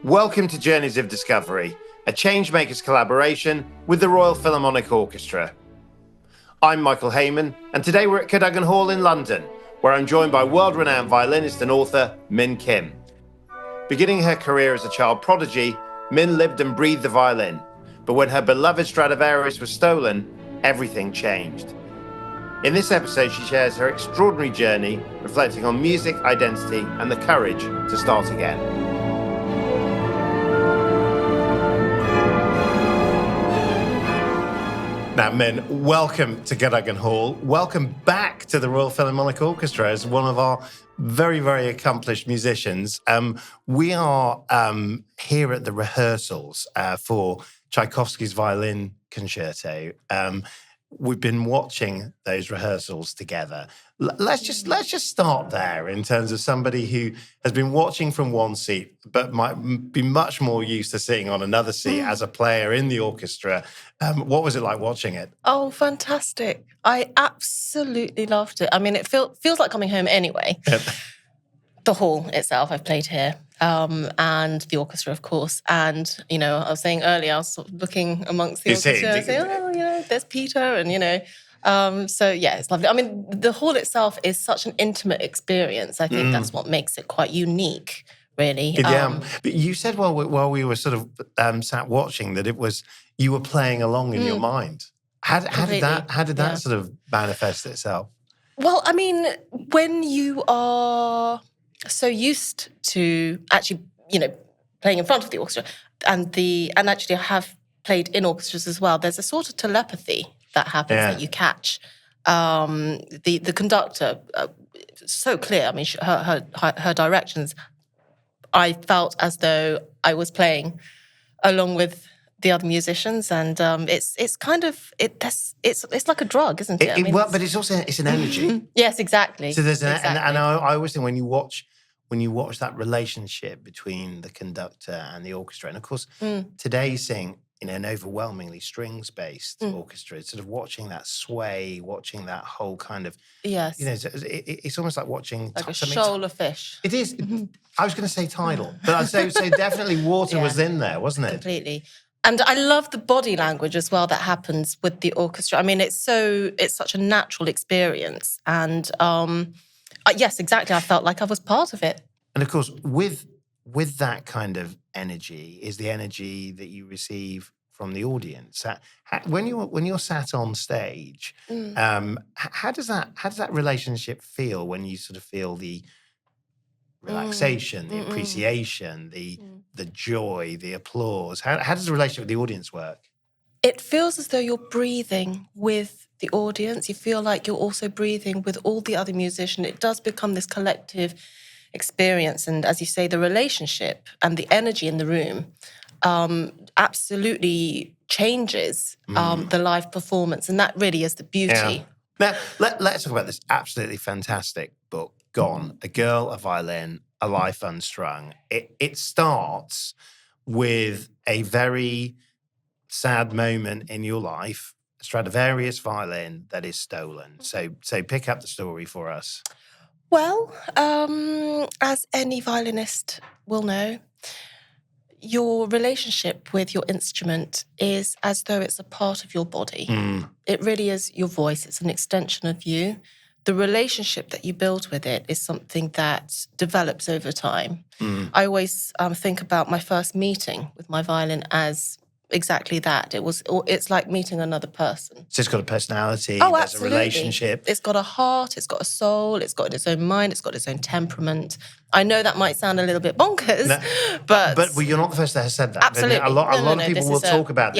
Welcome to Journeys of Discovery, a Changemakers collaboration with the Royal Philharmonic Orchestra. I'm Michael Hayman, and today we're at Cadogan Hall in London, where I'm joined by world-renowned violinist and author Min Kim. Beginning her career as a child prodigy, Min lived and breathed the violin. But when her beloved Stradivarius was stolen, everything changed. In this episode, she shares her extraordinary journey, reflecting on music, identity, and the courage to start again. Now, Min, welcome to Cadogan Hall. Welcome back to the Royal Philharmonic Orchestra as one of our very, very accomplished musicians. We are here at the rehearsals for Tchaikovsky's Violin Concerto. We've been watching those rehearsals together. Let's just start there in terms of somebody who has been watching from one seat, but might be much more used to sitting on another seat as a player in the orchestra. What was it like watching it? Oh, fantastic. I absolutely loved it. I mean, it feels like coming home anyway. The hall itself, I've played here, and the orchestra, of course. And, I was saying earlier, I was sort of looking amongst the orchestra and saying, there's Peter, and, so, yeah, it's lovely. I mean, the hall itself is such an intimate experience. I think that's what makes it quite unique, really. Yeah, but you said while we were sort of sat watching that it was you were playing along in your mind. How did that sort of manifest itself? Well, I mean, when you are so used to actually, playing in front of the orchestra, and actually I have played in orchestras as well, there's a sort of telepathy that happens that you catch. The conductor, so clear. I mean, her directions, I felt as though I was playing along with the other musicians, and it's kind of it's like a drug, isn't it? But it's also an energy. Yes, exactly. So there's and I always think when you watch that relationship between the conductor and the orchestra, and of course today seeing an overwhelmingly strings-based orchestra, it's sort of watching that sway, watching that whole kind of it's almost like watching like a shoal of fish. It is. I was going to say tidal, but so definitely water was in there, wasn't it? Completely. And I love the body language as well that happens with the orchestra. I mean, it's such a natural experience. And yes, exactly. I felt like I was part of it. And of course, with that kind of energy is the energy that you receive from the audience. When you're sat on stage, how does that relationship feel when you sort of feel the relaxation, the appreciation, the joy, the applause? How does the relationship with the audience work? It feels as though you're breathing with the audience. You feel like you're also breathing with all the other musicians. It does become this collective experience. And as you say, the relationship and the energy in the room absolutely changes the live performance. And that really is the beauty. Yeah. Now, let's talk about this absolutely fantastic book, Gone, A Girl, a Violin, A Life Unstrung. It starts with a very sad moment in your life, a Stradivarius violin that is stolen. So pick up the story for us. Well, as any violinist will know, your relationship with your instrument is as though it's a part of your body. It really is your voice. It's an extension of you. The relationship that you build with it is something that develops over time. I always think about my first meeting with my violin as exactly that. It's like meeting another person. So it's got a personality, there's absolutely. A relationship. It's got a heart, it's got a soul, it's got its own mind, it's got its own temperament. I know that might sound a little bit bonkers, but you're not the first that has said that. Absolutely. A lot of people will talk about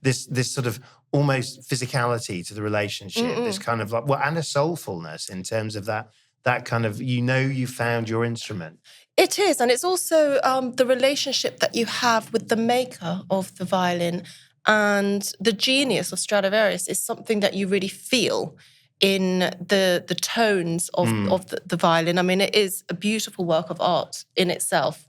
this sort of almost physicality to the relationship, this kind of and a soulfulness in terms of that kind of, you found your instrument. It is, and it's also the relationship that you have with the maker of the violin, and the genius of Stradivarius is something that you really feel in the tones of the violin. I mean, it is a beautiful work of art in itself.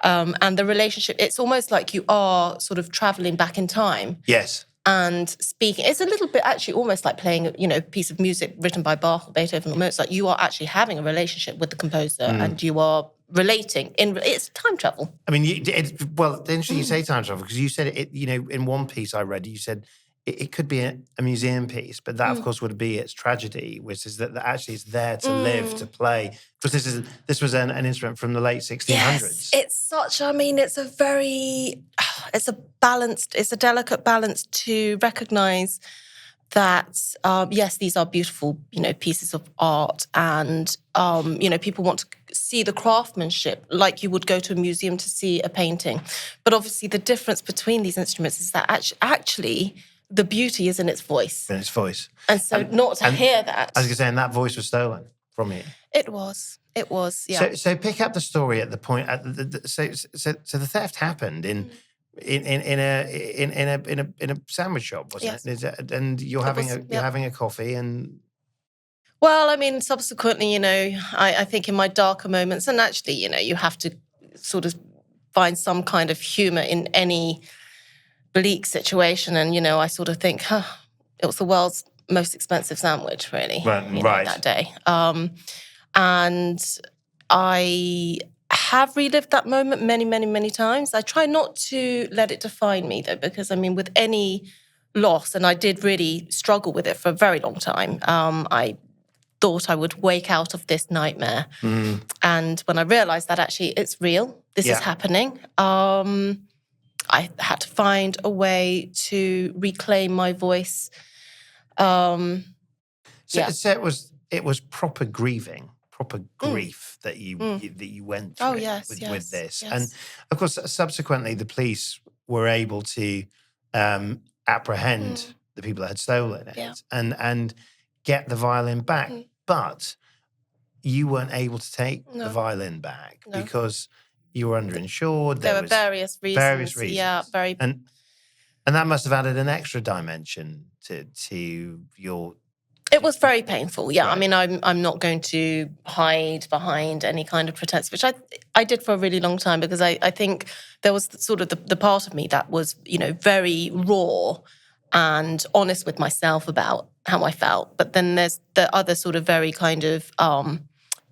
And the relationship, it's almost like you are sort of traveling back in time. Yes. and speaking. It's a little bit actually almost like playing, a piece of music written by Bach or Beethoven or Mozart. You are actually having a relationship with the composer and you are relating. It's time travel. I mean, the interesting you say time travel, because you said it, in one piece I read, you said it could be a museum piece, but that, of course, would be its tragedy, which is that actually it's there to live, to play. Because this was an instrument from the late 1600s. Yes, it's it's a delicate balance to recognise that, yes, these are beautiful, pieces of art, and, people want to see the craftsmanship like you would go to a museum to see a painting. But obviously the difference between these instruments is that actually the beauty is in its voice. In its voice. And so not to hear that. I was going to say, and that voice was stolen from you. It was, yeah. So pick up the story at the point. So the theft happened in a sandwich shop, wasn't it? And you're having a coffee and. Well, I mean, subsequently, I think in my darker moments, and actually, you have to sort of find some kind of humour in any bleak situation, and I sort of think, it was the world's most expensive sandwich, really, right. that day. And I have relived that moment many, many, many times. I try not to let it define me, though, because, I mean, with any loss, and I did really struggle with it for a very long time, I thought I would wake out of this nightmare. And when I realised that actually it's real, this is happening, I had to find a way to reclaim my voice. So it was proper grieving, proper grief that you went through with this. Yes. And of course, subsequently, the police were able to apprehend the people that had stolen it and get the violin back. But you weren't able to take the violin back because you were underinsured. There were various reasons. Yeah, and that must have added an extra dimension to your. It was very painful. Yeah, right. I mean, I'm not going to hide behind any kind of pretense, which I did for a really long time, because I think there was sort of the part of me that was very raw and honest with myself about how I felt. But then there's the other sort of very kind of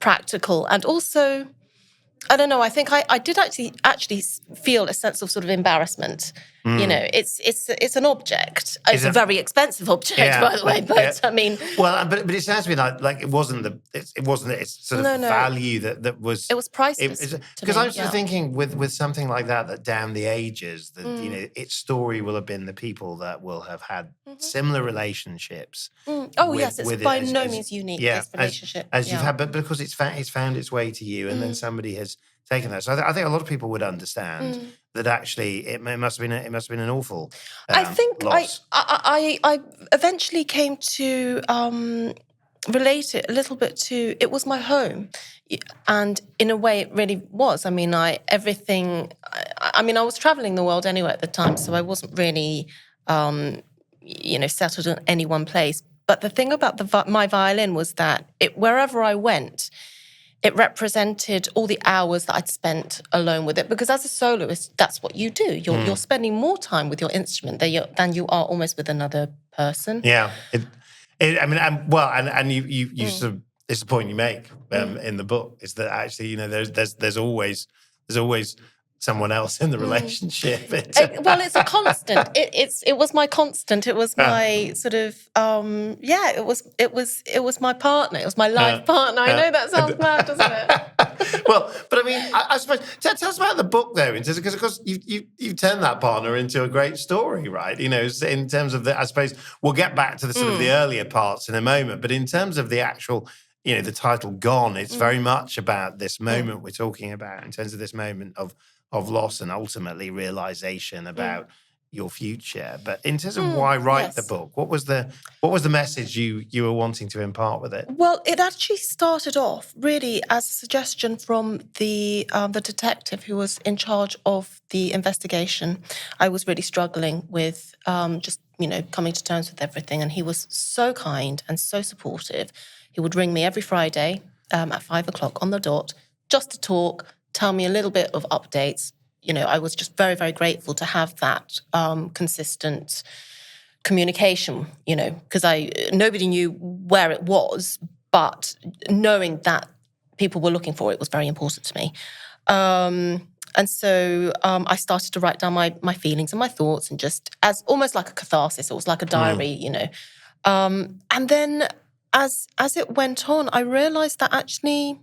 practical, and also, I don't know, I think I did actually feel a sense of sort of embarrassment. It's an object. It's a very expensive object, by the way. But I mean, well, but it sounds to me like it wasn't its sort of value that was. It was priceless. Because I'm sort of thinking with something like that down the ages, that its story will have been the people that will have had similar relationships. Yes, it's by no means unique. This relationship, as you've had, but because it's found its way to you, and then somebody has taken that. So I think a lot of people would understand that actually it must have been an awful. I think loss. I eventually came to relate it a little bit to, it was my home, and in a way it really was. I mean, I was traveling the world anyway at the time, so I wasn't really settled in any one place. But the thing about my violin was that wherever I went, it represented all the hours that I'd spent alone with it. Because as a soloist, that's what you do. You're spending more time with your instrument than you are almost with another person. Yeah. You sort of, it's the point you make in the book, is that actually, there's always someone else in the relationship. It's a constant. It was my constant. It was my sort of it was my partner. It was my life partner. I know that sounds mad, doesn't it? Well, but I mean, I suppose tell us about the book though, because of course you've turned that partner into a great story, right? In terms of I suppose we'll get back to the sort of the earlier parts in a moment, but in terms of the actual, the title Gone, it's very much about this moment we're talking about, in terms of this moment of loss and ultimately realization about your future. But in terms of why write the book, what was the message you were wanting to impart with it? Well, it actually started off really as a suggestion from the detective who was in charge of the investigation. I was really struggling with just coming to terms with everything, and he was so kind and so supportive. He would ring me every Friday at 5:00 on the dot just to talk, tell me a little bit of updates. I was just very, very grateful to have that consistent communication, because nobody knew where it was, but knowing that people were looking for it was very important to me. And so I started to write down my feelings and my thoughts, and just as almost like a catharsis. It was like a diary, And then as it went on, I realized that actually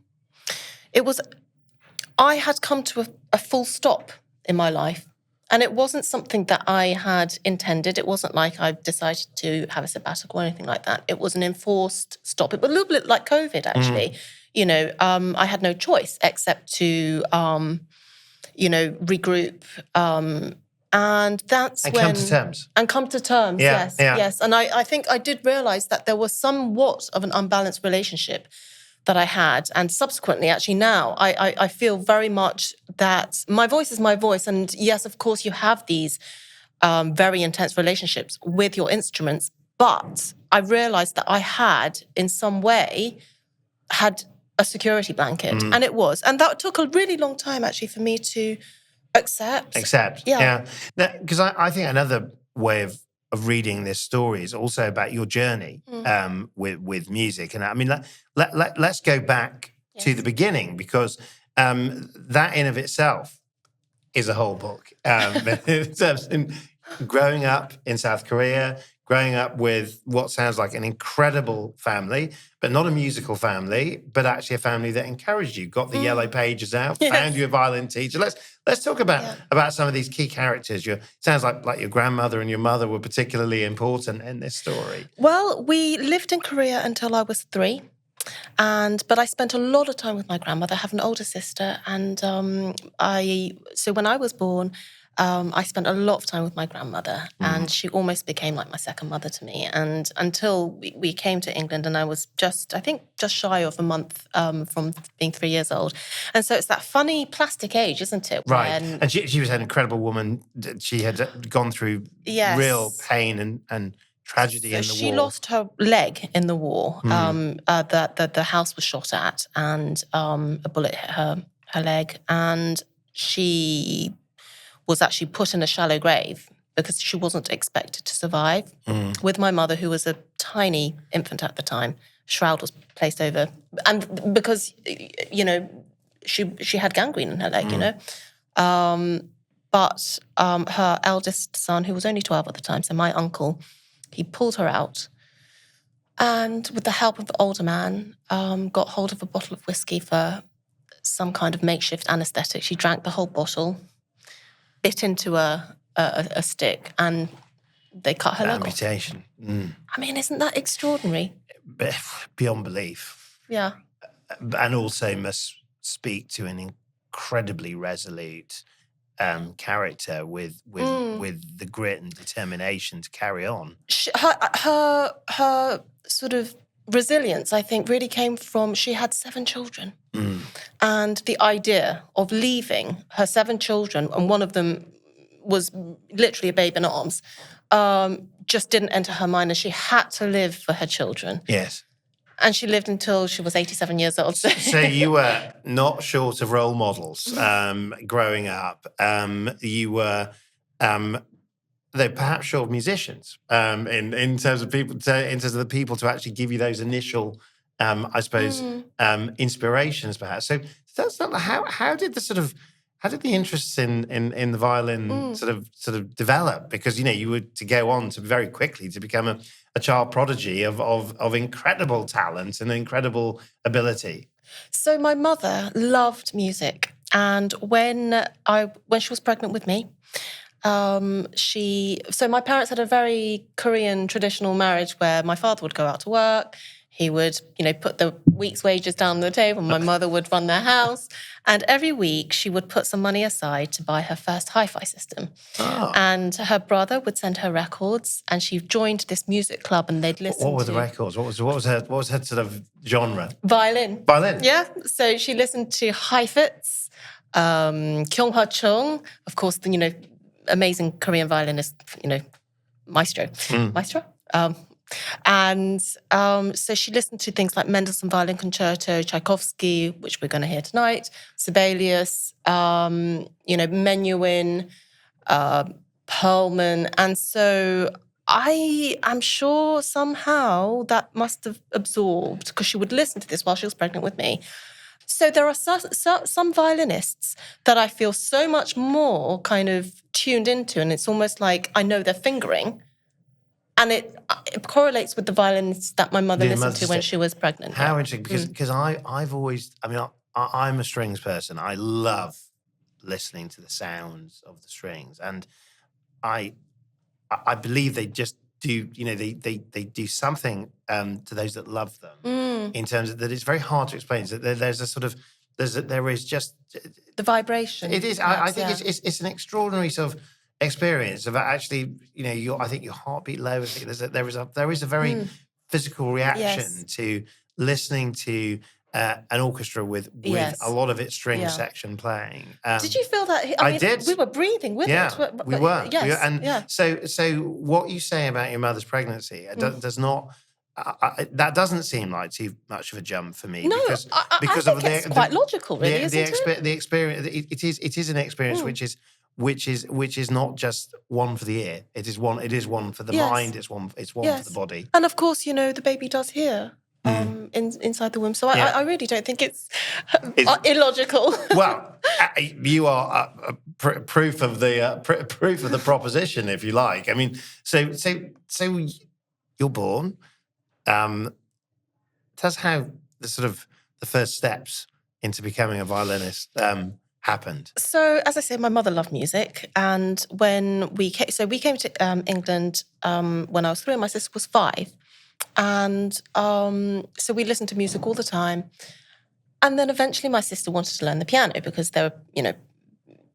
I had come to a full stop in my life. And it wasn't something that I had intended. It wasn't like I decided to have a sabbatical or anything like that. It was an enforced stop. It was a little bit like COVID, actually. I had no choice except to, regroup. And that's when... come to terms. And come to terms, yes. And I think I did realise that there was somewhat of an unbalanced relationship that I had. And subsequently, actually now, I feel very much that my voice is my voice. And yes, of course, you have these very intense relationships with your instruments. But I realised that I had, in some way, had a security blanket. And it was. And that took a really long time, actually, for me to accept. Yeah. Because I think another way of reading this story is also about your journey with music. And I mean, let's go back to the beginning, because that in of itself is a whole book. Growing up in South Korea, growing up with what sounds like an incredible family, but not a musical family, but actually a family that encouraged you, got the yellow pages out, found you a violin teacher. Let's talk about some of these key characters. Sounds like your grandmother and your mother were particularly important in this story. Well, we lived in Korea until I was 3. But I spent a lot of time with my grandmother. I have an older sister, and so when I was born, I spent a lot of time with my grandmother, and she almost became like my second mother to me. And until we came to England, and I was just shy of a month from being 3 years old. And so it's that funny plastic age, isn't it? Right. And she was an incredible woman. She had gone through real pain and tragedy in the war. She lost her leg in the war. The house was shot at, and a bullet hit her leg, and she was actually put in a shallow grave because she wasn't expected to survive. With my mother, who was a tiny infant at the time, shroud was placed over, and because she had gangrene in her leg, But her eldest son, who was only 12 at the time, so my uncle, he pulled her out, and with the help of the older man, got hold of a bottle of whiskey for some kind of makeshift anaesthetic. She drank the whole bottle, bit into a stick, and they cut her leg off. Amputation. I mean, isn't that extraordinary? Beyond belief. Yeah. And also must speak to an incredibly resolute character with the grit and determination to carry on. Her sort of resilience, I think, really came from, she had 7 children. And the idea of leaving her 7 children, and one of them was literally a babe in arms, just didn't enter her mind, and she had to live for her children. Yes. And she lived until she was 87 years old. So you were not short of role models growing up. You were, though perhaps short of musicians in terms of people, in terms of the people to actually give you those initial, I suppose, inspirations, perhaps. So that's not how did the interest in the violin sort of develop? Because you were to go on to very quickly to become a child prodigy of incredible talent and incredible ability. So my mother loved music, and when she was pregnant with me, so my parents had a very Korean traditional marriage where my father would go out to work. He would, put the week's wages down on the table. My mother would run their house. And every week she would put some money aside to buy her first hi-fi system. Oh. And her brother would send her records, and she joined this music club, and they'd listen to... What were the records? What was her sort of genre? Violin. Violin? Yeah. So she listened to Heifetz, Kyung Ha Chung, of course, the, amazing Korean violinist, maestro. Maestro? And so she listened to things like Mendelssohn Violin Concerto, Tchaikovsky, which we're going to hear tonight, Sibelius, Menuhin, Perlman. And so I am sure somehow that must have absorbed, because she would listen to this while she was pregnant with me. So there are some violinists that I feel so much more kind of tuned into, and it's almost like I know their fingering, and it correlates with the violinists that my mother listened to when she was pregnant. How interesting, because I've always, I mean, I'm a strings person. I love listening to the sounds of the strings, and I believe they just do, they do something to those that love them in terms of that it's very hard to explain. So there's a sort of, there is just... The vibration. It is. Perhaps, I think it's an extraordinary sort of experience of actually, I think your heartbeat lowers. There is a very physical reaction to listening to an orchestra with a lot of its string section playing. Did you feel that? I mean, did. We were breathing with it. We were. Yes. So what you say about your mother's pregnancy does not. That doesn't seem like too much of a jump for me. No, because I think it's quite logical, really, isn't it? The experience. It is an experience which is not just one for the ear. It is one for the mind. It's one for the body. And of course, the baby does hear inside the womb. So I really don't think it's illogical. Well, you are proof of the proposition, if you like. I mean, so you're born. Tell us how the first steps into becoming a violinist happened. So, as I said, my mother loved music, and when we came to England when I was 3 and my sister was 5, and so we listened to music all the time. And then eventually my sister wanted to learn the piano because there were,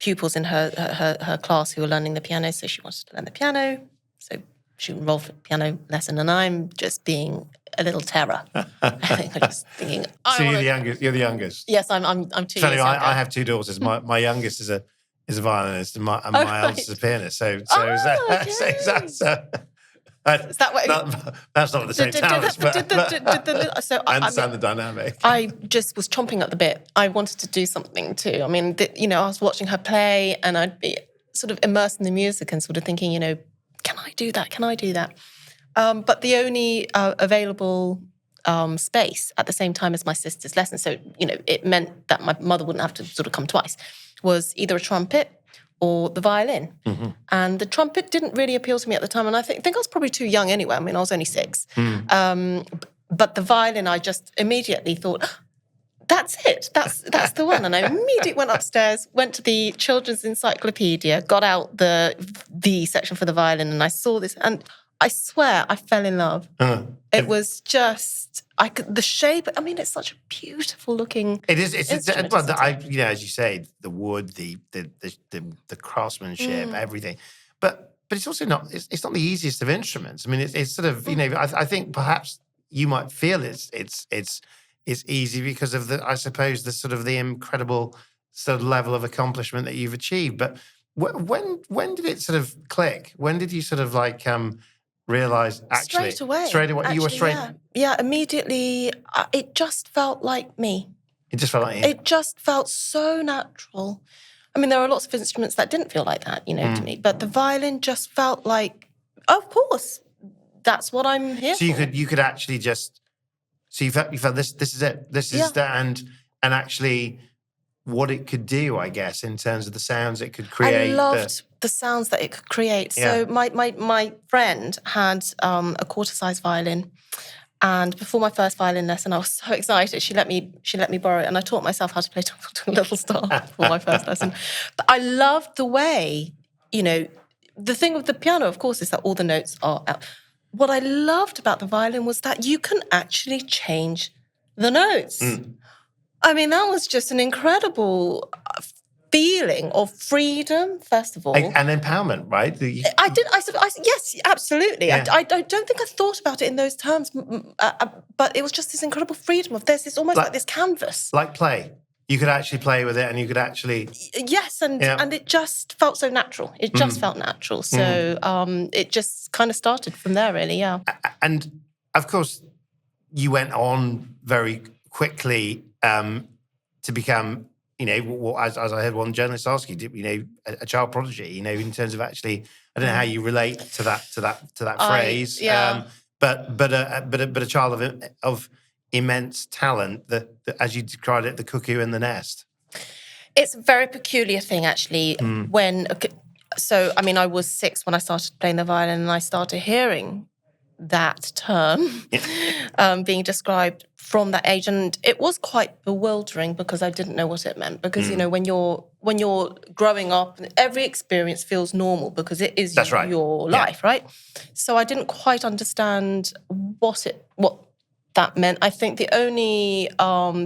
pupils in her class who were learning the piano, so she wanted to learn the piano. So she enrolled for piano lesson, and I'm just being a little terror. I think I'm just thinking. So you're the youngest. Yes, I'm 2 years younger. I have 2 daughters. My youngest is a violinist, and my eldest is a pianist. So is that what? That's not the same talents, but I understand the dynamic. I just was chomping at the bit. I wanted to do something too. I mean, I was watching her play, and I'd be sort of immersed in the music and sort of thinking, can I do that? Can I do that? But the only available space at the same time as my sister's lesson, so, it meant that my mother wouldn't have to sort of come twice, was either a trumpet or the violin. Mm-hmm. And the trumpet didn't really appeal to me at the time, and I think I was probably too young anyway. I mean, I was only 6. But the violin, I just immediately thought, that's it. That's the one. And I immediately went upstairs, went to the children's encyclopedia, got out the section for the violin, and I saw this, and I swear I fell in love. It was just the shape. I mean, it's such a beautiful looking. It is. It's as you say, the wood, the craftsmanship, everything. But it's also not. It's not the easiest of instruments. I mean, it's sort of I think perhaps you might feel it's easy because of the the incredible sort of level of accomplishment that you've achieved. But when did it sort of click? When did you sort of realize actually straight away actually, you were straight? Yeah, immediately. It just felt like me. It just felt like you. It just felt so natural. I mean, there are lots of instruments that didn't feel like that, to me. But the violin just felt like, of course, that's what I'm here for. So you could actually just. So you felt this is it. This is that, and actually what it could do, I guess, in terms of the sounds it could create. I loved the sounds that it could create. So my friend had a quarter-size violin, and before my first violin lesson, I was so excited. She let me borrow it, and I taught myself how to play Twinkle Little Star for my first lesson. But I loved the way, the thing with the piano, of course, is that all the notes are out. What I loved about the violin was that you can actually change the notes. I mean, that was just an incredible feeling of freedom, first of all. And empowerment, right? Yes, absolutely. Yeah. I don't think I thought about it in those terms, but it was just this incredible freedom of there's this almost like this canvas. Like play. You could actually play with it, and you could actually... Yes, and it just felt so natural. It just felt natural. So it just kind of started from there, really, yeah. And, of course, you went on very quickly to become as I heard one journalist ask you, a child prodigy, in terms of actually, I don't know how you relate to that phrase. Yeah. But a child of immense talent that, as you described it, the cuckoo in the nest. It's a very peculiar thing, actually. I was 6 when I started playing the violin, and I started hearing that term being described from that age, and it was quite bewildering because I didn't know what it meant. Because when you're growing up, every experience feels normal because it is your life, right? So I didn't quite understand what that meant. I think the only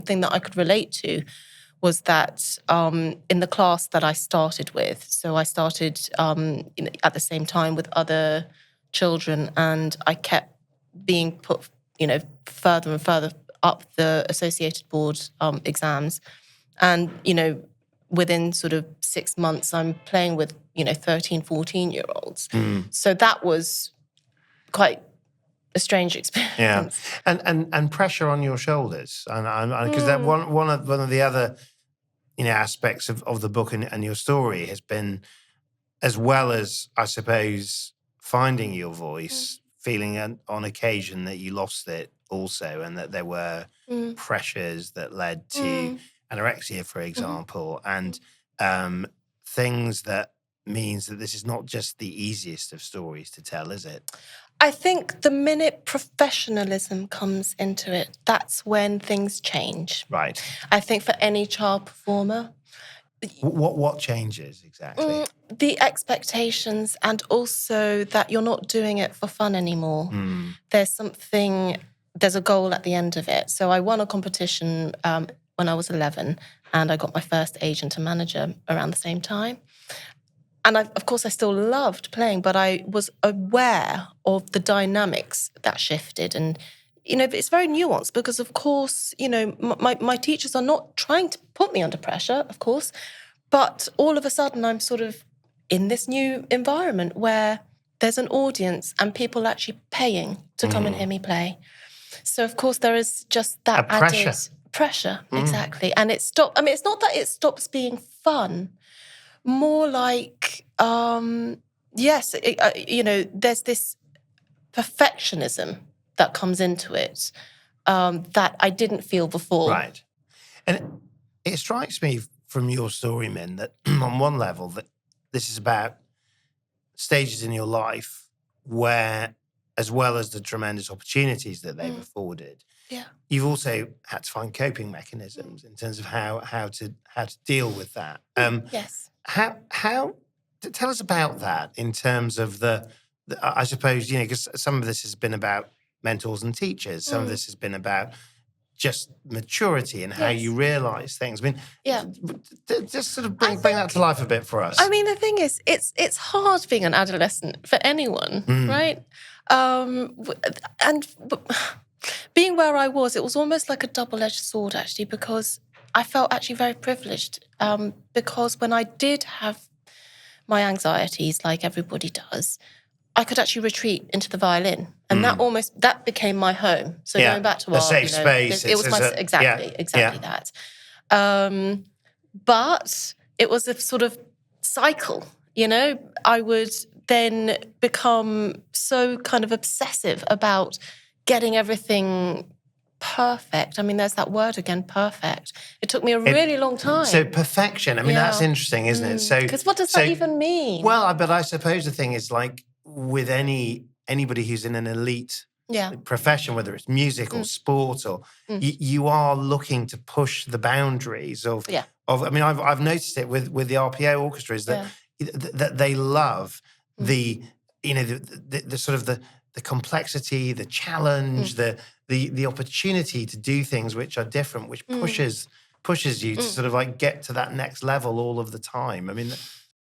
thing that I could relate to was that in the class that I started with, so I started at the same time with other children, and I kept being put, further and further up the Associated Board exams. And, within sort of 6 months, I'm playing with, 13, 14-year-olds. So that was quite a strange experience. Yeah, and pressure on your shoulders, and because that one of the other aspects of the book and your story has been, as well as, I suppose, finding your voice, feeling on occasion that you lost it also, and that there were pressures that led to anorexia, for example, and things that means that this is not just the easiest of stories to tell, is it? I think the minute professionalism comes into it, that's when things change. Right. I think for any child performer. What changes exactly? The expectations, and also that you're not doing it for fun anymore. There's a goal at the end of it. So I won a competition when I was 11, and I got my first agent and manager around the same time. And of course, I still loved playing, but I was aware of the dynamics that shifted. And, it's very nuanced because, of course, my teachers are not trying to put me under pressure, of course. But all of a sudden, I'm sort of in this new environment where there's an audience and people actually paying to come and hear me play. So, of course, there is just that added pressure. Exactly. And it's not that it stops being fun. More like, there's this perfectionism that comes into it that I didn't feel before. Right. And it strikes me from your story, Min, that on one level that this is about stages in your life where, as well as the tremendous opportunities that they've afforded, you've also had to find coping mechanisms in terms of how to deal with that. Yes. How tell us about that in terms of the I suppose, because some of this has been about mentors and teachers. Some of this has been about just maturity and how you realise things. I mean, just sort of bring that to life a bit for us. I mean, the thing is, it's hard being an adolescent for anyone, right? And being where I was, it was almost like a double-edged sword, actually, because I felt actually very privileged because when I did have my anxieties, like everybody does, I could actually retreat into the violin, and that became my home. So going back to a safe space, it was exactly that. But it was a sort of cycle. I would then become so kind of obsessive about getting everything perfect. I mean, there's that word again, perfect. It took me a really long time. So perfection. I mean, that's interesting, isn't it? So because what does that even mean? Well, but I suppose the thing is, like, with anybody who's in an elite profession, whether it's music or sport, or you are looking to push the boundaries of. I mean, I've noticed it with the RPO orchestras that they love the sort of the complexity, the challenge, the opportunity to do things which are different, which pushes you to sort of like get to that next level all of the time. I mean,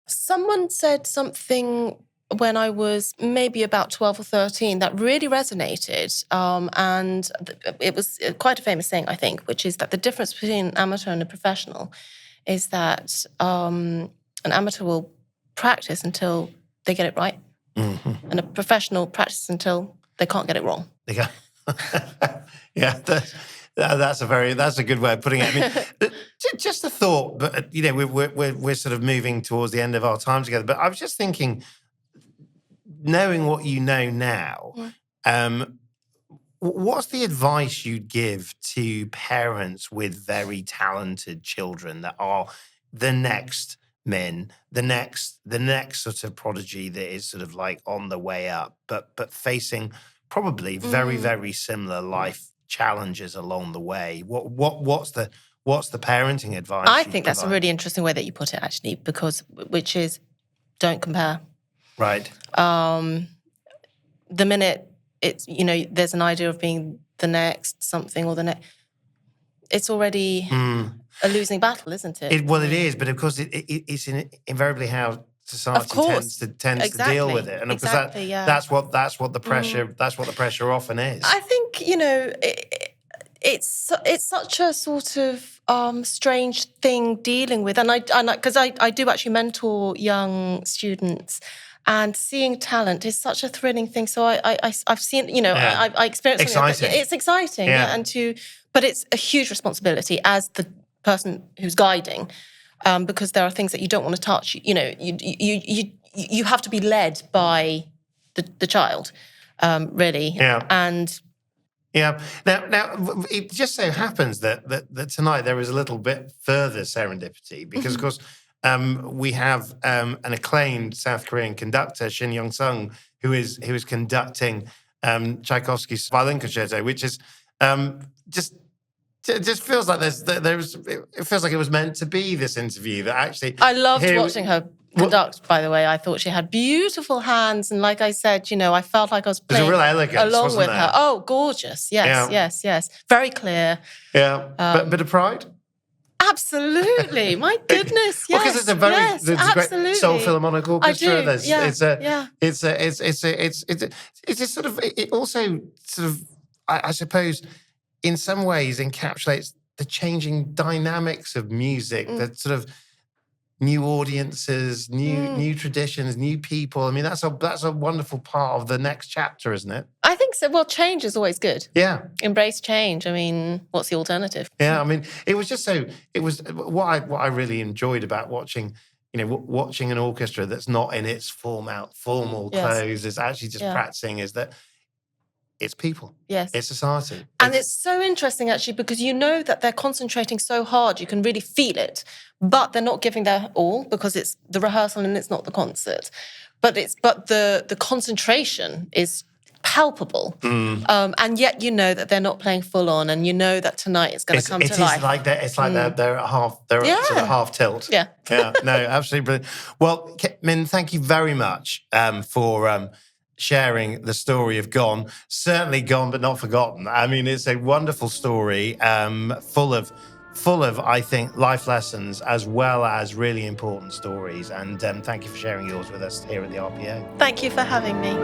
someone said something when I was maybe about 12 or 13 that really resonated. And it was quite a famous saying, I think, which is that the difference between an amateur and a professional is that an amateur will practice until they get it right. And a professional practices until they can't get it wrong. Yeah, That's a good way of putting it. I mean, just a thought, but we're sort of moving towards the end of our time together. But I was just thinking, knowing what you know now, what's the advice you'd give to parents with very talented children that are the next Min, the next sort of prodigy that is sort of like on the way up, but facing probably very, very similar life challenges along the way? What's the parenting advice? I think that's a really interesting way that you put it, actually, which is don't compare. Right. The minute it's, there's an idea of being the next something or the next, it's already a losing battle, isn't it? It is, but of course it's invariably how society tends to deal with it, and of course that's what the pressure often is. I think it's such a sort of strange thing dealing with, and because I do actually mentor young students. And seeing talent is such a thrilling thing. So I've seen, I experienced exciting. It's exciting, but it's a huge responsibility as the person who's guiding, because there are things that you don't want to touch. You have to be led by the child, really. Yeah. And yeah. Now it just so happens that tonight there is a little bit further serendipity because, of course. We have an acclaimed South Korean conductor, Shin Young-sung, who is conducting Tchaikovsky's Violin Concerto, which is just feels like it feels like it was meant to be this interview. That actually, I loved watching her conduct. By the way, I thought she had beautiful hands, and like I said, I felt like I was playing a real elegance, along with there? her. Oh, gorgeous! Yes, very clear. Yeah, but bit of pride. Absolutely, my goodness, yes. Because it's a great Seoul Philharmonic Orchestra. I do. It's sort of. It also sort of, I suppose, in some ways encapsulates the changing dynamics of music. That sort of new audiences, new traditions, new people. I mean, that's a wonderful part of the next chapter, isn't it? I think so. Well, change is always good. Yeah. Embrace change. I mean, what's the alternative? Yeah, I mean, it was what I really enjoyed about watching an orchestra that's not in its formal clothes, is actually just practicing, is that it's people. Yes. It's society. And it's so interesting, actually, because that they're concentrating so hard. You can really feel it. But they're not giving their all because it's the rehearsal and it's not the concert. But the concentration is palpable. And yet that they're not playing full on, and that tonight is going to come to life. It is like that. It's like they're at sort of half tilt. Yeah. Yeah. No, absolutely brilliant. Well, Min, thank you very much for sharing the story of Gone. Certainly gone, but not forgotten. I mean, it's a wonderful story, full of, I think, life lessons as well as really important stories. And thank you for sharing yours with us here at the RPO. Thank you for having me.